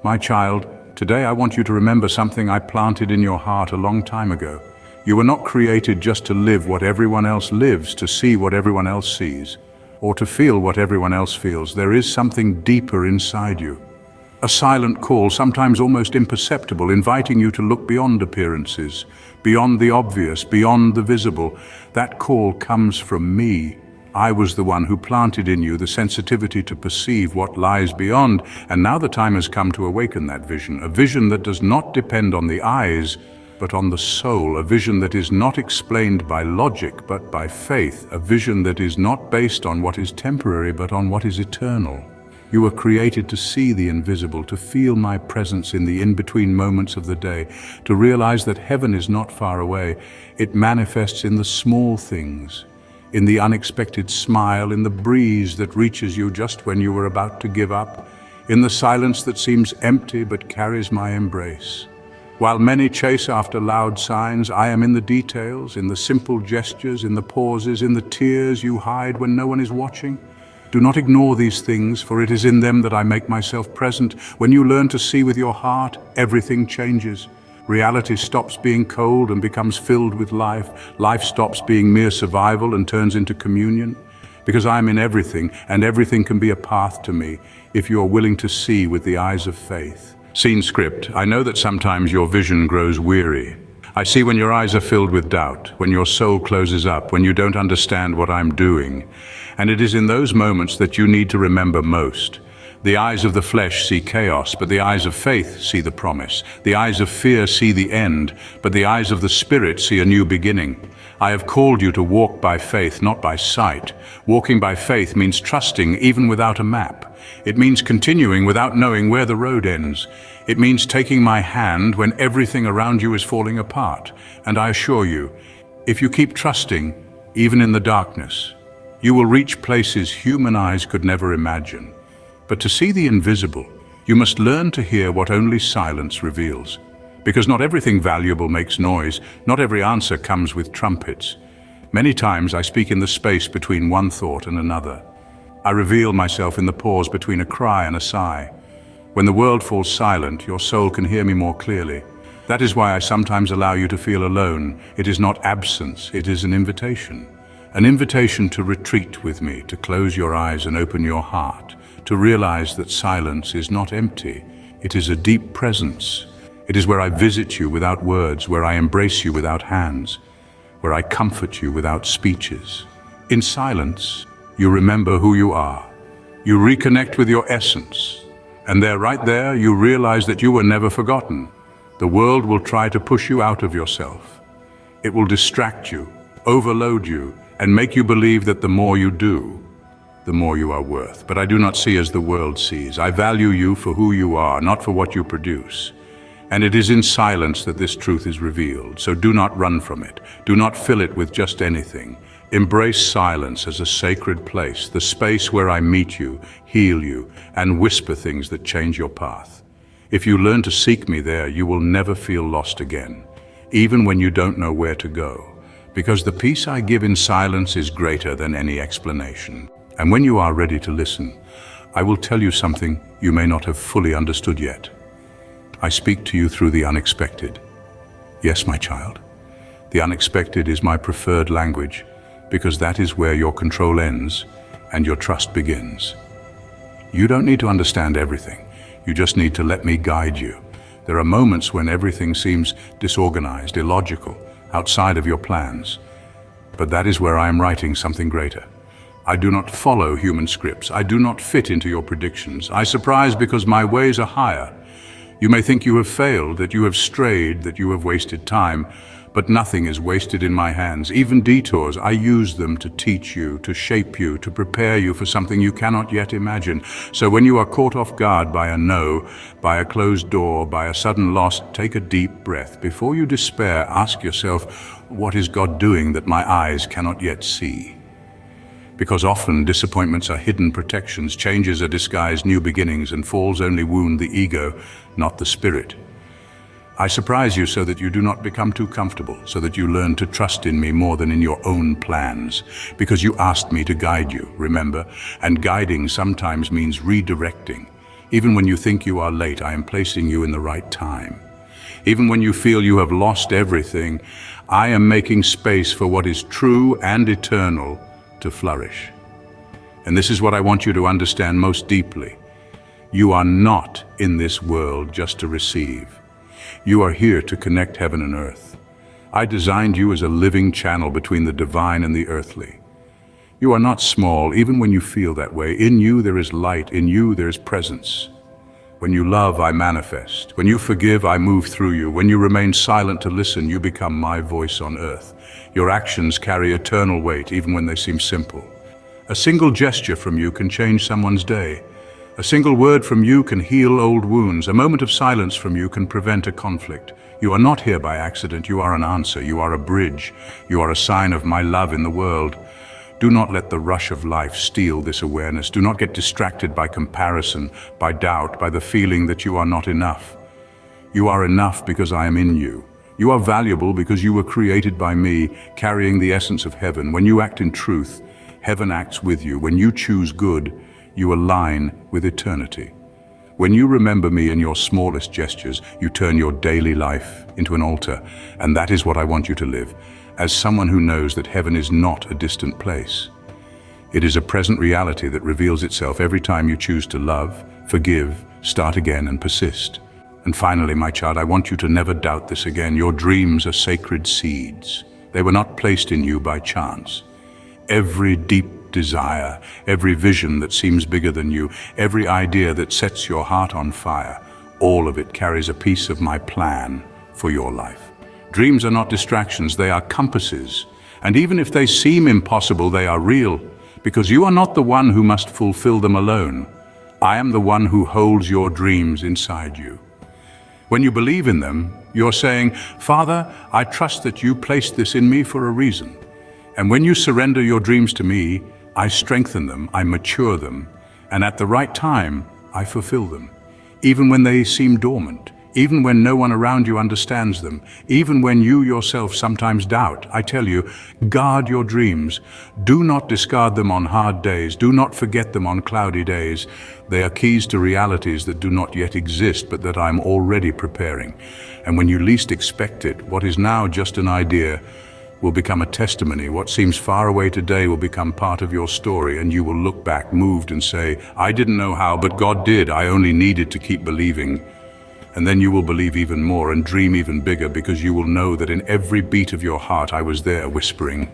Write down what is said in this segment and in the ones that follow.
My child, today I want you to remember something I planted in your heart a long time ago. You were not created just to live what everyone else lives, to see what everyone else sees, or to feel what everyone else feels. There is something deeper inside you. A silent call, sometimes almost imperceptible, inviting you to look beyond appearances, beyond the obvious, beyond the visible. That call comes from me. I was the one who planted in you the sensitivity to perceive what lies beyond, and now the time has come to awaken that vision, a vision that does not depend on the eyes, but on the soul, a vision that is not explained by logic, but by faith, a vision that is not based on what is temporary, but on what is eternal. You were created to see the invisible, to feel my presence in the in-between moments of the day, to realize that heaven is not far away. It manifests in the small things, in the unexpected smile, in the breeze that reaches you just when you were about to give up, in the silence that seems empty but carries my embrace. While many chase after loud signs, I am in the details, in the simple gestures, in the pauses, in the tears you hide when no one is watching. Do not ignore these things, for it is in them that I make myself present. When you learn to see with your heart, everything changes. Reality stops being cold and becomes filled with life. Life stops being mere survival and turns into communion. Because I am in everything, and everything can be a path to me, if you are willing to see with the eyes of faith. Scene script. I know that sometimes your vision grows weary. I see when your eyes are filled with doubt, when your soul closes up, when you don't understand what I'm doing. And it is in those moments that you need to remember most. The eyes of the flesh see chaos, but the eyes of faith see the promise. The eyes of fear see the end, but the eyes of the Spirit see a new beginning. I have called you to walk by faith, not by sight. Walking by faith means trusting even without a map. It means continuing without knowing where the road ends. It means taking my hand when everything around you is falling apart. And I assure you, if you keep trusting, even in the darkness, you will reach places human eyes could never imagine. But to see the invisible, you must learn to hear what only silence reveals. Because not everything valuable makes noise, not every answer comes with trumpets. Many times I speak in the space between one thought and another. I reveal myself in the pause between a cry and a sigh. When the world falls silent, your soul can hear me more clearly. That is why I sometimes allow you to feel alone. It is not absence, it is an invitation. An invitation to retreat with me, to close your eyes and open your heart, to realize that silence is not empty, it is a deep presence. It is where I visit you without words, where I embrace you without hands, where I comfort you without speeches. In silence, you remember who you are. You reconnect with your essence. And there, right there, you realize that you were never forgotten. The world will try to push you out of yourself. It will distract you, overload you, and make you believe that the more you do, the more you are worth. But I do not see as the world sees. I value you for who you are, not for what you produce. And it is in silence that this truth is revealed. So do not run from it. Do not fill it with just anything. Embrace silence as a sacred place, the space where I meet you, heal you, and whisper things that change your path. If you learn to seek me there, you will never feel lost again, even when you don't know where to go. Because the peace I give in silence is greater than any explanation. And when you are ready to listen, I will tell you something you may not have fully understood yet. I speak to you through the unexpected. Yes, my child, the unexpected is my preferred language, because that is where your control ends and your trust begins. You don't need to understand everything. You just need to let me guide you. There are moments when everything seems disorganized, illogical, outside of your plans. But that is where I am writing something greater. I do not follow human scripts. I do not fit into your predictions. I surprise because my ways are higher. You may think you have failed, that you have strayed, that you have wasted time, but nothing is wasted in my hands. Even detours, I use them to teach you, to shape you, to prepare you for something you cannot yet imagine. So when you are caught off guard by a no, by a closed door, by a sudden loss, take a deep breath. Before you despair, ask yourself, what is God doing that my eyes cannot yet see? Because often disappointments are hidden protections, changes are disguised new beginnings, and falls only wound the ego, not the spirit. I surprise you so that you do not become too comfortable, so that you learn to trust in me more than in your own plans. Because you asked me to guide you, remember? And guiding sometimes means redirecting. Even when you think you are late, I am placing you in the right time. Even when you feel you have lost everything, I am making space for what is true and eternal to flourish. And this is what I want you to understand most deeply. You are not in this world just to receive. You are here to connect heaven and earth. I designed you as a living channel between the divine and the earthly. You are not small, even when you feel that way. In you there is light, in you there is presence. When you love, I manifest. When you forgive, I move through you. When you remain silent to listen, you become my voice on earth. Your actions carry eternal weight, even when they seem simple. A single gesture from you can change someone's day. A single word from you can heal old wounds. A moment of silence from you can prevent a conflict. You are not here by accident. You are an answer. You are a bridge. You are a sign of my love in the world. Do not let the rush of life steal this awareness. Do not get distracted by comparison, by doubt, by the feeling that you are not enough. You are enough because I am in you. You are valuable because you were created by me, carrying the essence of heaven. When you act in truth, heaven acts with you. When you choose good, you align with eternity. When you remember me in your smallest gestures, you turn your daily life into an altar. And that is what I want you to live, as someone who knows that heaven is not a distant place. It is a present reality that reveals itself every time you choose to love, forgive, start again, and persist. And finally, my child, I want you to never doubt this again. Your dreams are sacred seeds. They were not placed in you by chance. Every deep desire, every vision that seems bigger than you, every idea that sets your heart on fire, all of it carries a piece of my plan for your life. Dreams are not distractions, they are compasses. And even if they seem impossible, they are real, because you are not the one who must fulfill them alone. I am the one who holds your dreams inside you. When you believe in them, you're saying, Father, I trust that you placed this in me for a reason. And when you surrender your dreams to me, I strengthen them, I mature them, and at the right time, I fulfill them. Even when they seem dormant, even when no one around you understands them, even when you yourself sometimes doubt, I tell you, guard your dreams. Do not discard them on hard days. Do not forget them on cloudy days. They are keys to realities that do not yet exist, but that I am already preparing. And when you least expect it, what is now just an idea will become a testimony. What seems far away today will become part of your story, and you will look back moved and say, I didn't know how, but God did. I only needed to keep believing. And then you will believe even more and dream even bigger, because you will know that in every beat of your heart I was there whispering,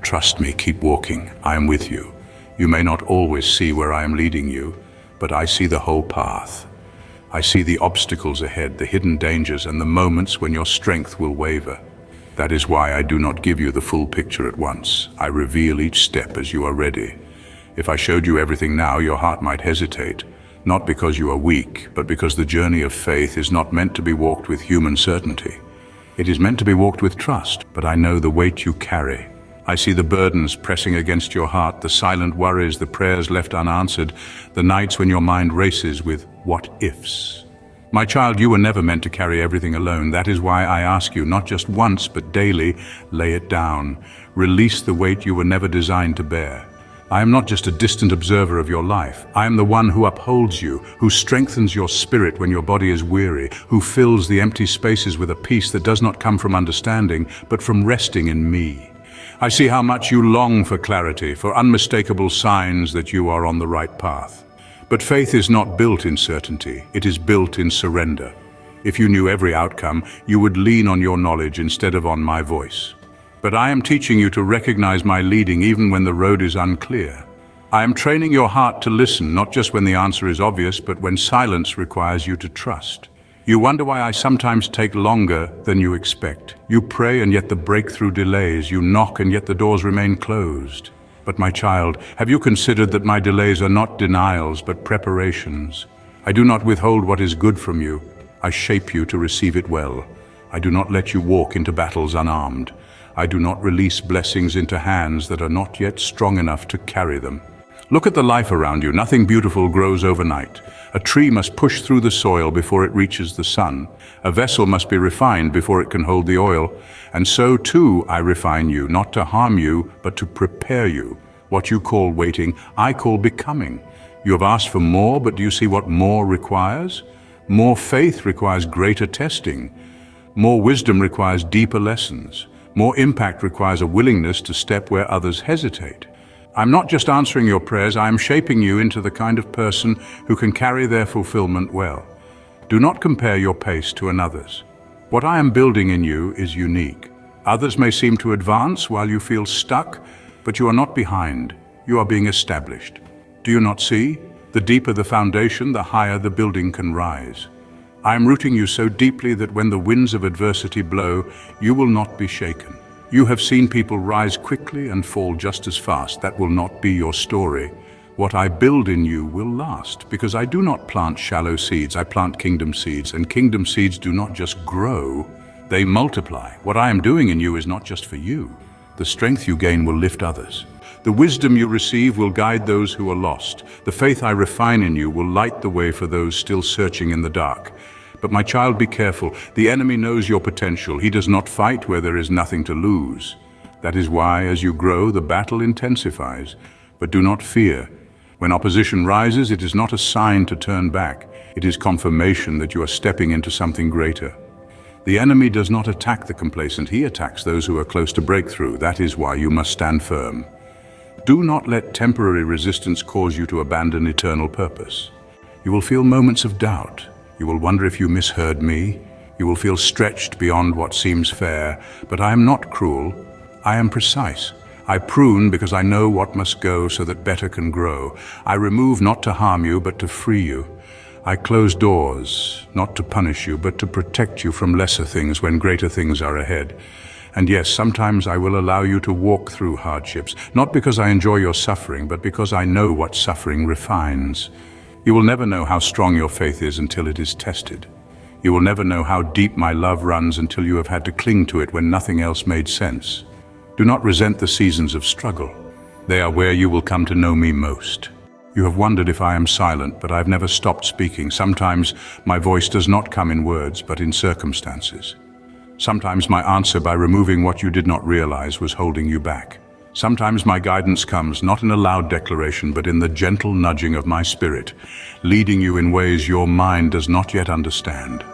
trust me, keep walking, I am with you. You may not always see where I am leading you, but I see the whole path. I see the obstacles ahead, the hidden dangers, and the moments when your strength will waver. That is why I do not give you the full picture at once. I reveal each step as you are ready. If I showed you everything now, your heart might hesitate, not because you are weak, but because the journey of faith is not meant to be walked with human certainty. It is meant to be walked with trust, but I know the weight you carry. I see the burdens pressing against your heart, the silent worries, the prayers left unanswered, the nights when your mind races with what ifs. My child, you were never meant to carry everything alone. That is why I ask you, not just once, but daily, lay it down. Release the weight you were never designed to bear. I am not just a distant observer of your life. I am the one who upholds you, who strengthens your spirit when your body is weary, who fills the empty spaces with a peace that does not come from understanding, but from resting in me. I see how much you long for clarity, for unmistakable signs that you are on the right path. But faith is not built in certainty, it is built in surrender. If you knew every outcome, you would lean on your knowledge instead of on my voice. But I am teaching you to recognize my leading even when the road is unclear. I am training your heart to listen, not just when the answer is obvious, but when silence requires you to trust. You wonder why I sometimes take longer than you expect. You pray and yet the breakthrough delays. You knock and yet the doors remain closed. But my child, have you considered that my delays are not denials, but preparations? I do not withhold what is good from you. I shape you to receive it well. I do not let you walk into battles unarmed. I do not release blessings into hands that are not yet strong enough to carry them. Look at the life around you. Nothing beautiful grows overnight. A tree must push through the soil before it reaches the sun. A vessel must be refined before it can hold the oil. And so too I refine you, not to harm you, but to prepare you. What you call waiting, I call becoming. You have asked for more, but do you see what more requires? More faith requires greater testing. More wisdom requires deeper lessons. More impact requires a willingness to step where others hesitate. I'm not just answering your prayers, I am shaping you into the kind of person who can carry their fulfillment well. Do not compare your pace to another's. What I am building in you is unique. Others may seem to advance while you feel stuck, but you are not behind. You are being established. Do you not see? The deeper the foundation, the higher the building can rise. I am rooting you so deeply that when the winds of adversity blow, you will not be shaken. You have seen people rise quickly and fall just as fast. That will not be your story. What I build in you will last, because I do not plant shallow seeds, I plant kingdom seeds, and kingdom seeds do not just grow, they multiply. What I am doing in you is not just for you. The strength you gain will lift others. The wisdom you receive will guide those who are lost. The faith I refine in you will light the way for those still searching in the dark. But my child, be careful. The enemy knows your potential. He does not fight where there is nothing to lose. That is why, as you grow, the battle intensifies. But do not fear. When opposition rises, it is not a sign to turn back. It is confirmation that you are stepping into something greater. The enemy does not attack the complacent. He attacks those who are close to breakthrough. That is why you must stand firm. Do not let temporary resistance cause you to abandon eternal purpose. You will feel moments of doubt. You will wonder if you misheard me. You will feel stretched beyond what seems fair. But I am not cruel. I am precise. I prune because I know what must go so that better can grow. I remove not to harm you, but to free you. I close doors, not to punish you, but to protect you from lesser things when greater things are ahead. And yes, sometimes I will allow you to walk through hardships, not because I enjoy your suffering, but because I know what suffering refines. You will never know how strong your faith is until it is tested. You will never know how deep my love runs until you have had to cling to it when nothing else made sense. Do not resent the seasons of struggle. They are where you will come to know me most. You have wondered if I am silent, but I've never stopped speaking. Sometimes my voice does not come in words, but in circumstances. Sometimes my answer by removing what you did not realize was holding you back. Sometimes my guidance comes not in a loud declaration, but in the gentle nudging of my spirit, leading you in ways your mind does not yet understand.